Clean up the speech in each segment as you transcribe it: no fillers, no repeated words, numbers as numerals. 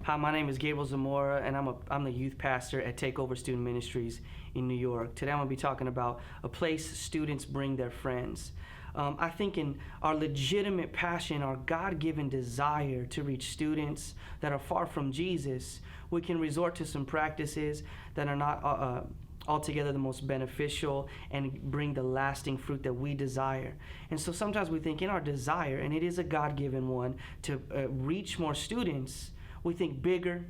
Hi, my name is Gabriel Zamora, and I'm the youth pastor at Takeover Student Ministries in New York. Today I'm going to be talking about a place students bring their friends. I think in our legitimate passion, our God-given desire to reach students that are far from Jesus, we can resort to some practices that are not altogether the most beneficial and bring the lasting fruit that we desire. And so sometimes we think in our desire, and it is a God-given one, to reach more students, we think bigger,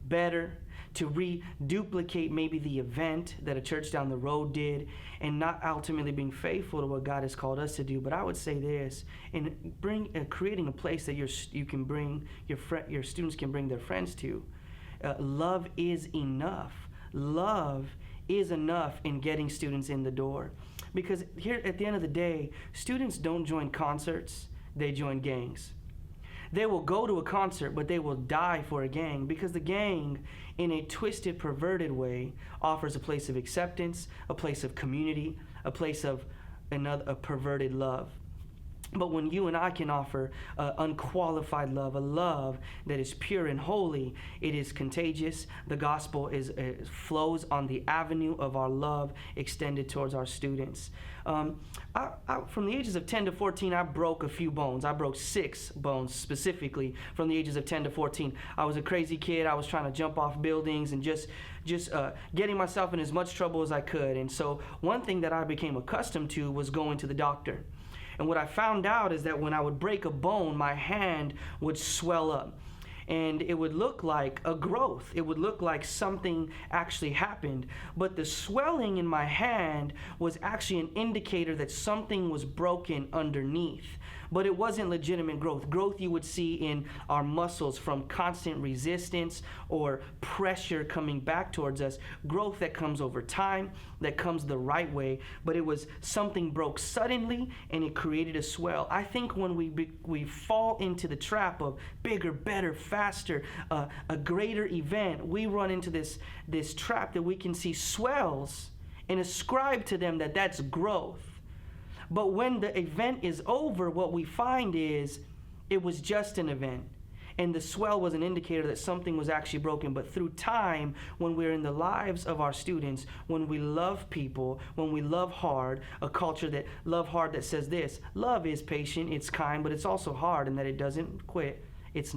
better, to reduplicate maybe the event that a church down the road did, and not ultimately being faithful to what God has called us to do. But I would say this: in creating a place that you can bring your students can bring their friends to. Love is enough. Love is enough in getting students in the door, because here at the end of the day, students don't join concerts; they join gangs. They will go to a concert, but they will die for a gang, because the gang, in a twisted, perverted way, offers a place of acceptance, a place of community, a place of a perverted love. But when you and I can offer unqualified love, a love that is pure and holy, it is contagious. The gospel flows on the avenue of our love extended towards our students. From the ages of 10 to 14, I broke a few bones. I broke 6 bones specifically from the ages of 10 to 14. I was a crazy kid. I was trying to jump off buildings and just getting myself in as much trouble as I could. And so one thing that I became accustomed to was going to the doctor. And what I found out is that when I would break a bone, my hand would swell up. And it would look like a growth. It would look like something actually happened. But the swelling in my hand was actually an indicator that something was broken underneath. But it wasn't legitimate growth. Growth you would see in our muscles from constant resistance or pressure coming back towards us. Growth that comes over time, that comes the right way. But it was something broke suddenly and it created a swell. I think when we fall into the trap of bigger, better, faster, a greater event, we run into this trap that we can see swells and ascribe to them that that's growth. But when the event is over, what we find is it was just an event. And the swell was an indicator that something was actually broken. But through time, when we're in the lives of our students, when we love people, when we love hard, a culture that that says this: love is patient, it's kind, but it's also hard in that it doesn't quit. It's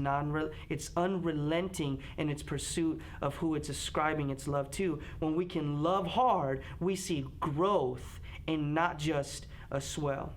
unrelenting in its pursuit of who it's ascribing its love to. When we can love hard, we see growth and not just a swell.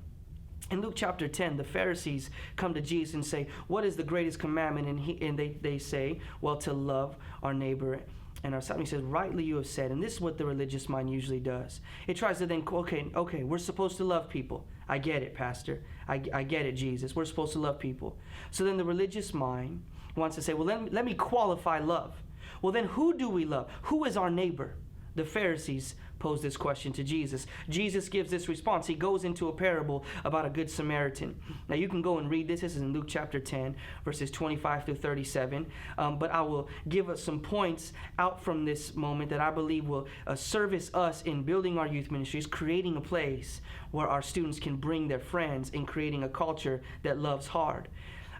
In Luke chapter 10, the Pharisees come to Jesus and say, "What is the greatest commandment?" And they say, "Well, to love our neighbor and ourselves." He says, "Rightly you have said." And this is what the religious mind usually does. It tries to think, okay, we're supposed to love people. I get it, Pastor. I get it, Jesus. We're supposed to love people. So then the religious mind wants to say, well, let me qualify love. Well, then who do we love? Who is our neighbor? The Pharisees pose this question to Jesus. Jesus gives this response. He goes into a parable about a Good Samaritan. Now you can go and read this. This is in Luke chapter 10, verses 25 through 37. But I will give us some points out from this moment that I believe will service us in building our youth ministries, creating a place where our students can bring their friends, and creating a culture that loves hard.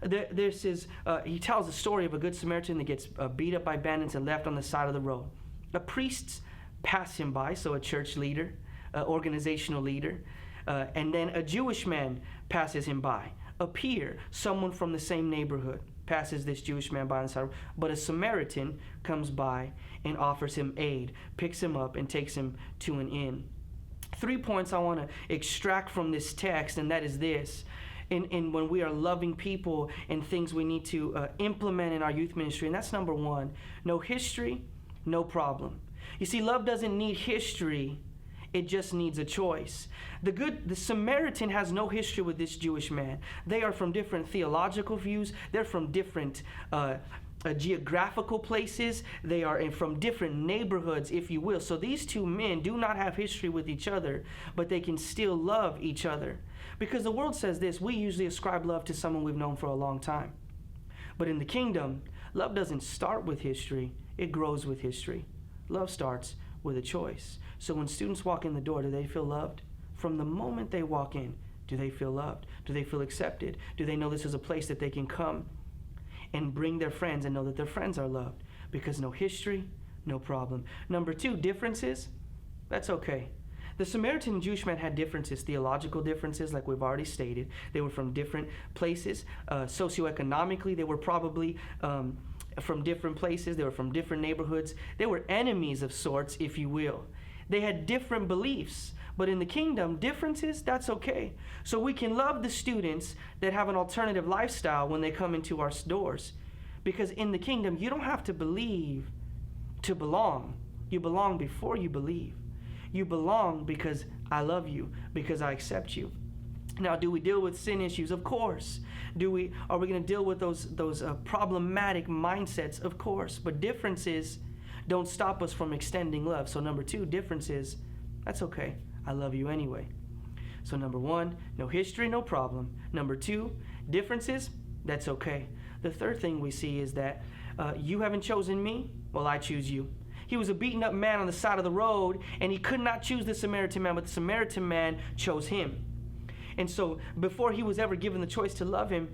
He tells the story of a Good Samaritan that gets beat up by bandits and left on the side of the road. The priests pass him by, so a church leader, organizational leader, and then a Jewish man passes him by. A peer, someone from the same neighborhood, passes this Jewish man by on the side. But a Samaritan comes by and offers him aid, picks him up, and takes him to an inn. 3 points I want to extract from this text, and that is this. In when we are loving people and things we need to implement in our youth ministry, and that's number 1. No history, no problem. You see, love doesn't need history. It just needs a choice. The Samaritan has no history with this Jewish man. They are from different theological views. They're from different geographical places. They are from different neighborhoods, if you will. So these two men do not have history with each other, but they can still love each other. Because the world says this: we usually ascribe love to someone we've known for a long time. But in the kingdom, love doesn't start with history. It grows with history. Love starts with a choice. So when students walk in the door, do they feel loved? From the moment they walk in, do they feel loved? Do they feel accepted? Do they know this is a place that they can come and bring their friends and know that their friends are loved. Because no history, no problem. Number 2, differences, that's okay. The Samaritan and Jewish man had differences, theological differences, like we've already stated. They were from different places. Socioeconomically, they were probably from different places. They were from different neighborhoods. They were enemies of sorts, if you will. They had different beliefs. But in the kingdom, differences, that's okay. So we can love the students that have an alternative lifestyle when they come into our doors. Because in the kingdom, you don't have to believe to belong. You belong before you believe. You belong because I love you, because I accept you. Now, do we deal with sin issues? Of course. Are we going to deal with those problematic mindsets? Of course. But differences don't stop us from extending love. So number 2, differences, that's okay. I love you anyway. So number 1, no history, no problem. Number 2, differences, that's okay. The third thing we see is that you haven't chosen me, well, I choose you. He was a beaten up man on the side of the road, and he could not choose the Samaritan man, but the Samaritan man chose him. And so before he was ever given the choice to love him,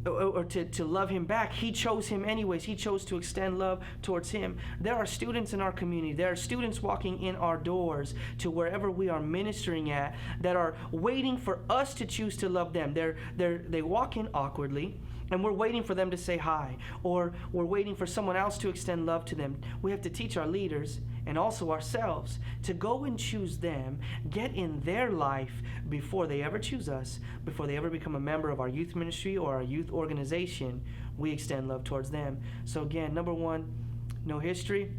or to love him back, he chose him anyways. He chose to extend love towards him. There are students in our community, there are students walking in our doors to wherever we are ministering at that are waiting for us to choose to love them. They walk in awkwardly, and we're waiting for them to say hi, or we're waiting for someone else to extend love to them. We have to teach our leaders and also ourselves to go and choose them, get in their life before they ever choose us, before they ever become a member of our youth ministry or our youth organization. We extend love towards them. So again, number 1, no history,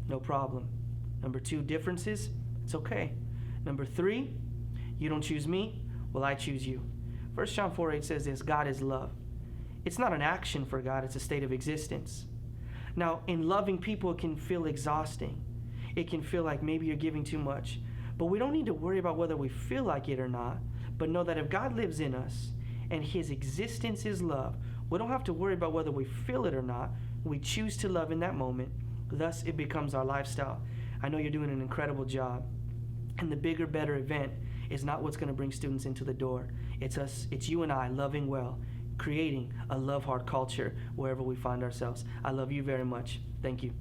no problem. Number 2, differences, it's okay. Number 3, you don't choose me, well, I choose you. 1 John 4:8 says this, God is love. It's not an action for God, it's a state of existence. Now, in loving people, it can feel exhausting. It can feel like maybe you're giving too much. But we don't need to worry about whether we feel like it or not, but know that if God lives in us and his existence is love, we don't have to worry about whether we feel it or not. We choose to love in that moment. Thus, it becomes our lifestyle. I know you're doing an incredible job. And the bigger, better event is not what's going to bring students into the door. It's us, it's you and I loving well, creating a love heart culture wherever we find ourselves. I love you very much. Thank you.